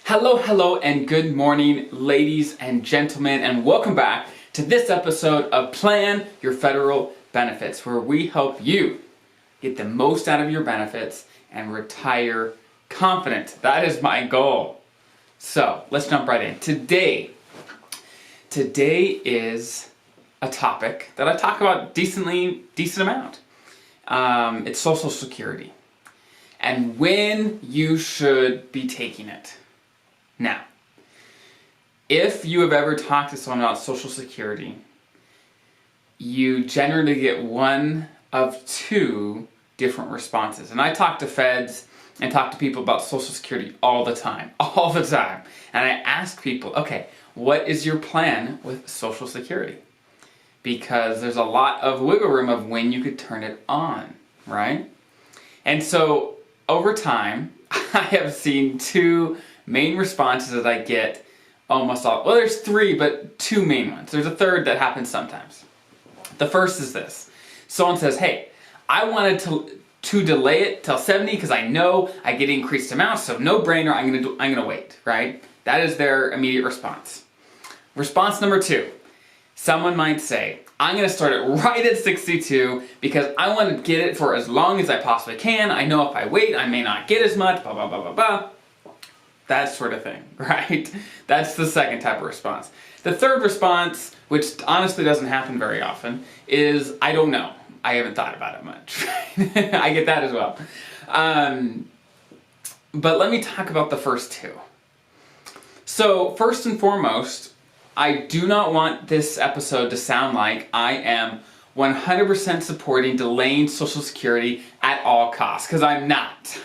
Hello, and good morning, ladies and gentlemen, and welcome back to this episode of Plan Your Federal Benefits, where we help you get the most out of your benefits and retire confident. That is my goal. So, let's jump right in. Today is a topic that I talk about decent amount. It's Social Security and when you should be taking it. Now, if you have ever talked to someone about Social Security, you generally get one of two different responses. And I talk to feds and talk to people about Social Security all the time. And I ask people, okay, what is your plan with Social Security? Because there's a lot of wiggle room of when you could turn it on, right? And so, over time, I have seen two main responses that I get almost all. Well, there's three, but two main ones. There's a third that happens sometimes. The first is this. Someone says, hey, I wanted to delay it till 70 because I know I get increased amounts, so no brainer, I'm gonna wait, right? That is their immediate response. Response number two. Someone might say, I'm going to start it right at 62 because I want to get it for as long as I possibly can. I know if I wait, I may not get as much, blah, blah, blah, blah, blah. That sort of thing, right? That's the second type of response. The third response, which honestly doesn't happen very often, is I don't know. I haven't thought about it much. I get that as well. But let me talk about the first two. So first and foremost, I do not want this episode to sound like I am 100% supporting delaying Social Security at all costs, because I'm not.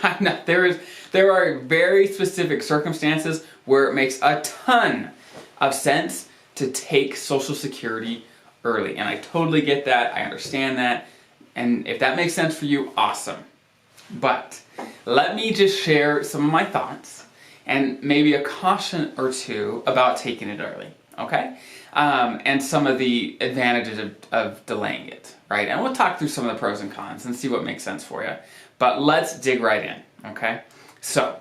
There are very specific circumstances where it makes a ton of sense to take Social Security early, and I totally get that, I understand that, and if that makes sense for you, awesome. But let me just share some of my thoughts and maybe a caution or two about taking it early, okay? And some of the advantages of delaying it, right? And we'll talk through some of the pros and cons and see what makes sense for you. But let's dig right in, okay? So,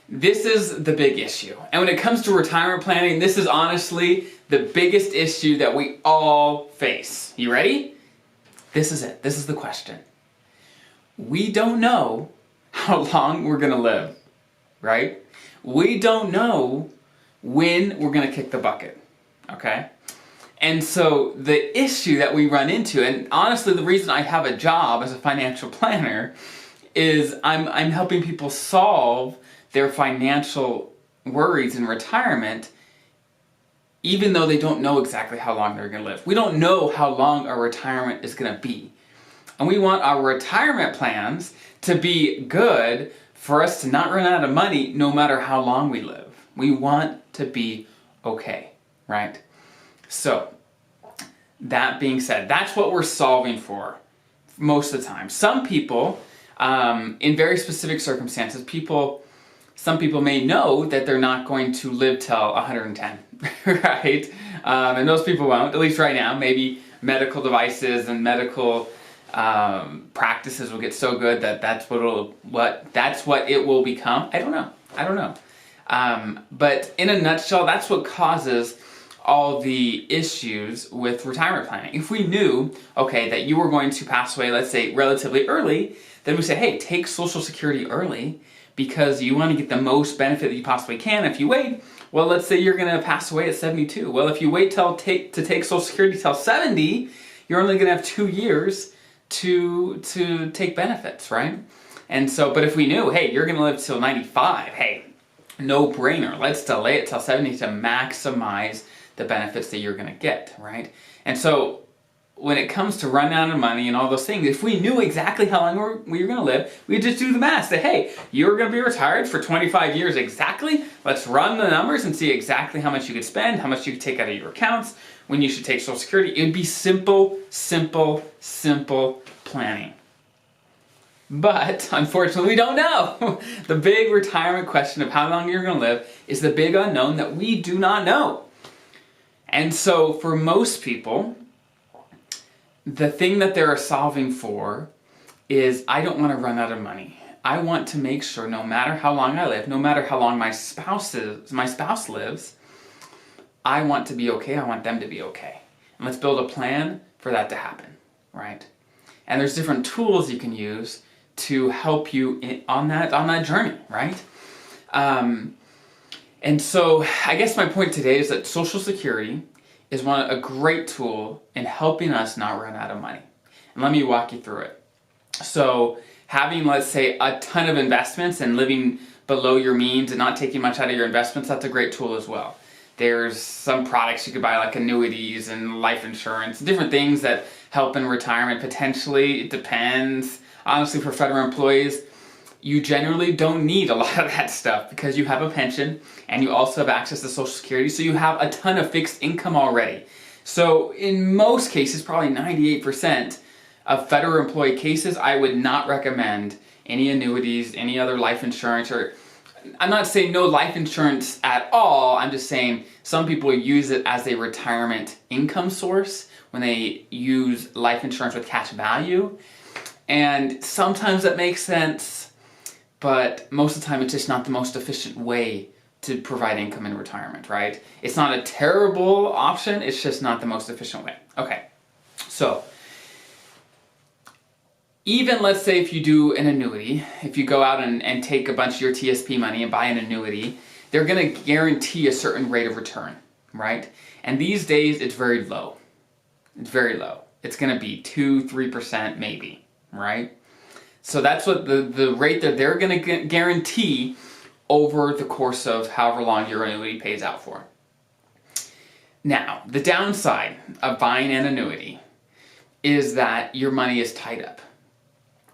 this is the big issue. And when it comes to retirement planning, this is honestly the biggest issue that we all face. You ready? This is it. This is the question. We don't know how long we're going to live, right? We don't know when we're going to kick the bucket, okay? And so the issue that we run into, and honestly the reason I have a job as a financial planner, is I'm helping people solve their financial worries in retirement, even though they don't know exactly how long they're going to live. We don't know how long our retirement is going to be. And we want our retirement plans to be good for us to not run out of money no matter how long we live. We want to be okay, right? So, that being said, that's what we're solving for most of the time. Some people, in very specific circumstances, some people may know that they're not going to live till 110, right? And those people won't, at least right now. Maybe medical devices and medical practices will get so good that that's what it will become. I don't know. But in a nutshell, that's what causes all the issues with retirement planning. If we knew, okay, that you were going to pass away, let's say, relatively early, then we say, hey, take Social Security early because you want to get the most benefit that you possibly can. If you wait, well, let's say you're going to pass away at 72. Well, if you wait to take Social Security till 70, you're only going to have 2 years to take benefits, right? And so, but if we knew, hey, you're going to live till 95, hey, no brainer. Let's delay it till 70 to maximize the benefits that you're going to get, right? And so when it comes to running out of money and all those things, if we knew exactly how long we were going to live, we'd just do the math. Say, hey, you're going to be retired for 25 years exactly. Let's run the numbers and see exactly how much you could spend, how much you could take out of your accounts, when you should take Social Security. It would be simple planning. But, unfortunately, we don't know. The big retirement question of how long you're going to live is the big unknown that we do not know. And so, for most people, the thing that they're solving for is, I don't want to run out of money. I want to make sure no matter how long I live, no matter how long my spouse lives, I want to be okay, I want them to be okay. And let's build a plan for that to happen, right? And there's different tools you can use to help you on that journey, right? And so I guess my point today is that Social Security is a great tool in helping us not run out of money. And let me walk you through it. So having, let's say, a ton of investments and living below your means and not taking much out of your investments, that's a great tool as well. There's some products you could buy, like annuities and life insurance, different things that help in retirement potentially. It depends. Honestly, for federal employees, you generally don't need a lot of that stuff because you have a pension and you also have access to Social Security, so you have a ton of fixed income already. So in most cases, probably 98% of federal employee cases, I would not recommend any annuities, any other life insurance, or I'm not saying no life insurance at all. I'm just saying some people use it as a retirement income source when they use life insurance with cash value. And sometimes that makes sense, but most of the time it's just not the most efficient way to provide income in retirement, right? It's not a terrible option, it's just not the most efficient way. Okay, so even let's say if you do an annuity, if you go out and take a bunch of your TSP money and buy an annuity, they're going to guarantee a certain rate of return, right? And these days it's very low. It's very low. It's going to be 2-3% maybe, right? So that's what the rate that they're going to guarantee over the course of however long your annuity pays out for. Now, the downside of buying an annuity is that your money is tied up.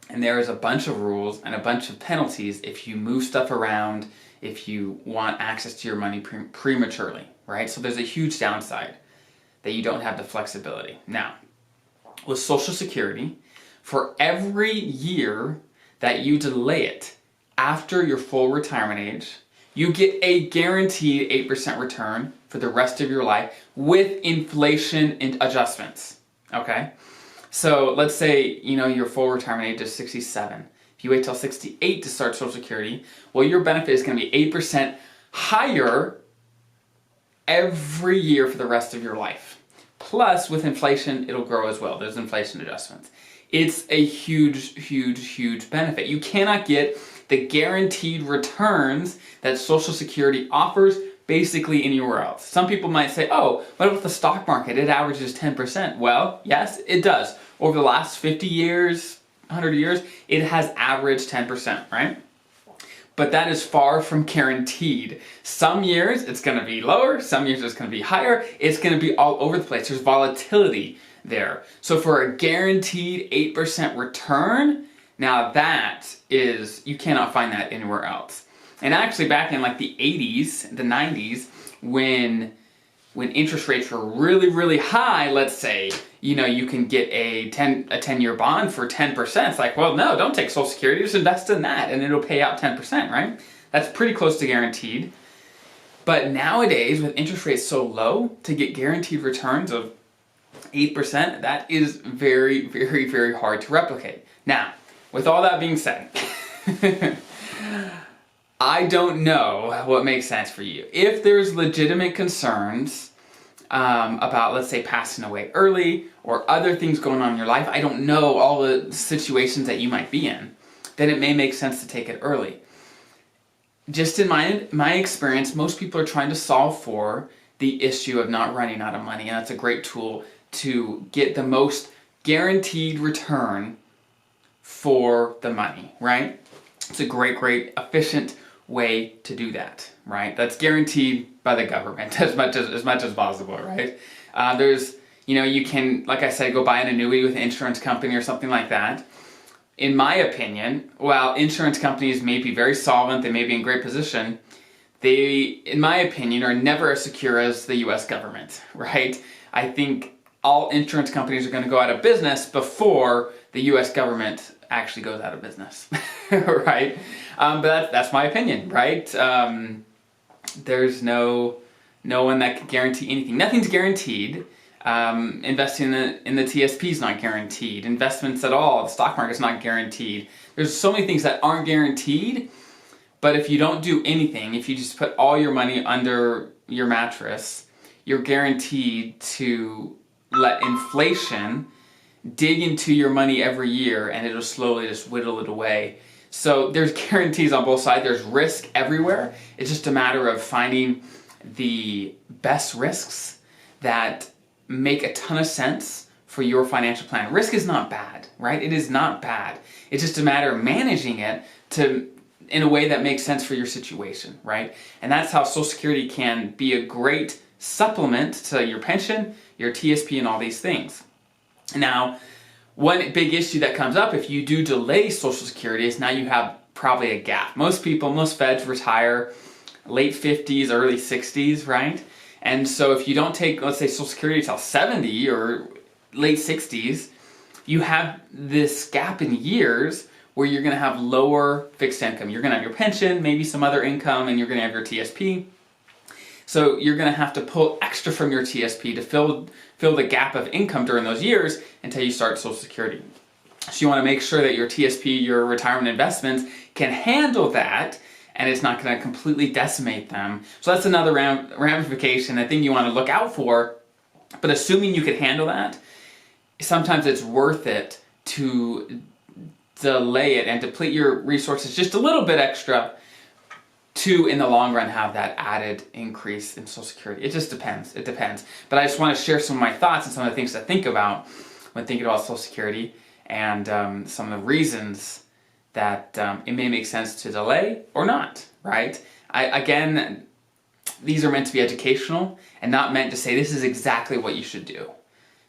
And there is a bunch of rules and a bunch of penalties if you move stuff around, if you want access to your money prematurely, right? So there's a huge downside that you don't have the flexibility. Now, with Social Security, for every year that you delay it after your full retirement age, you get a guaranteed 8% return for the rest of your life with inflation and adjustments, okay? So let's say, your full retirement age is 67. If you wait till 68 to start Social Security, well, your benefit is going to be 8% higher every year for the rest of your life. Plus, with inflation, it'll grow as well. There's inflation adjustments. It's a huge, huge, huge benefit. You cannot get the guaranteed returns that Social Security offers basically anywhere else. Some people might say, oh, what about the stock market? It averages 10%. Well, yes, it does. Over the last 50 years, 100 years, it has averaged 10%, right? But that is far from guaranteed. Some years it's going to be lower, some years it's going to be higher. It's going to be all over the place. There's volatility there. So for a guaranteed 8% return, now that is, you cannot find that anywhere else. And actually back in like the 80s, the 90s, when interest rates were really, really high, let's say, you can get a 10-year bond for 10%. It's like, well, no, don't take Social Security, just invest in that and it'll pay out 10%, right? That's pretty close to guaranteed. But nowadays, with interest rates so low, to get guaranteed returns of 8%, that is very, very, very hard to replicate. Now, with all that being said, I don't know what makes sense for you. If there's legitimate concerns about, let's say, passing away early or other things going on in your life, I don't know all the situations that you might be in, then it may make sense to take it early. Just in my experience, most people are trying to solve for the issue of not running out of money, and that's a great tool to get the most guaranteed return for the money, right? It's a great, great, efficient way to do that, right? That's guaranteed by the government as much as possible, right? You can, like I said, go buy an annuity with an insurance company or something like that. In my opinion, while insurance companies may be very solvent, they may be in great position, they, in my opinion, are never as secure as the US government, right? I think all insurance companies are going to go out of business before the US government actually goes out of business, right? But that's my opinion, right? There's no one that can guarantee anything. Nothing's guaranteed. Investing in the TSP is not guaranteed. Investments at all, the stock market is not guaranteed. There's so many things that aren't guaranteed, but if you don't do anything, if you just put all your money under your mattress, you're guaranteed to let inflation dig into your money every year, and it'll slowly just whittle it away. So there's guarantees on both sides. There's risk everywhere. It's just a matter of finding the best risks that make a ton of sense for your financial plan. Risk is not bad, right? It is not bad. It's just a matter of managing it in a way that makes sense for your situation, right? And that's how Social Security can be a great supplement to your pension, your TSP, and all these things. Now, one big issue that comes up if you do delay Social Security is now you have probably a gap. Most feds retire late 50s, early 60s, right? And so if you don't take, let's say, Social Security till 70 or late 60s, you have this gap in years where you're going to have lower fixed income. You're going to have your pension, maybe some other income, and you're going to have your TSP. So you're going to have to pull extra from your TSP to fill the gap of income during those years until you start Social Security. So you want to make sure that your TSP, your retirement investments, can handle that, and it's not going to completely decimate them. So that's another ramification, a thing you want to look out for. But assuming you can handle that, sometimes it's worth it to delay it and deplete your resources just a little bit extra to, in the long run, have that added increase in Social Security. It just depends. It depends. But I just want to share some of my thoughts and some of the things to think about when thinking about Social Security, and some of the reasons that it may make sense to delay or not, right? Again, these are meant to be educational and not meant to say this is exactly what you should do,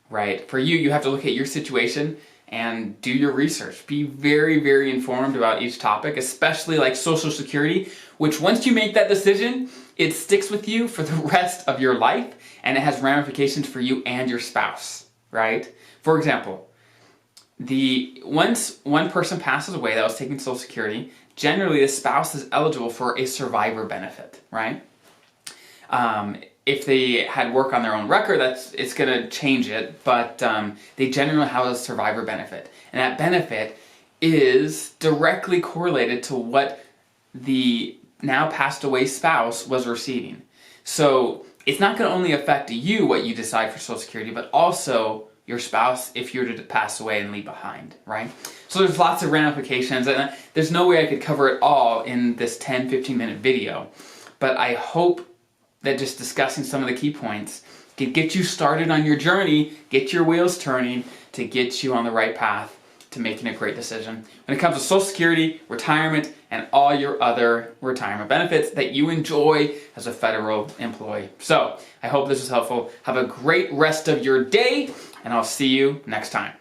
right? For you, you have to look at your situation and do your research. Be very, very informed about each topic, especially like Social Security, which once you make that decision, it sticks with you for the rest of your life, and it has ramifications for you and your spouse, right? For example, once one person passes away that was taking Social Security, generally the spouse is eligible for a survivor benefit, right? If they had work on their own record, it's going to change it, but they generally have a survivor benefit. And that benefit is directly correlated to what the now passed away spouse was receiving. So it's not going to only affect you, what you decide for Social Security, but also your spouse if you're to pass away and leave behind, right? So there's lots of ramifications, and there's no way I could cover it all in this 10-15 minute video, but I hope that just discussing some of the key points can get you started on your journey, get your wheels turning to get you on the right path to making a great decision when it comes to Social Security, retirement, and all your other retirement benefits that you enjoy as a federal employee. So I hope this was helpful. Have a great rest of your day, and I'll see you next time.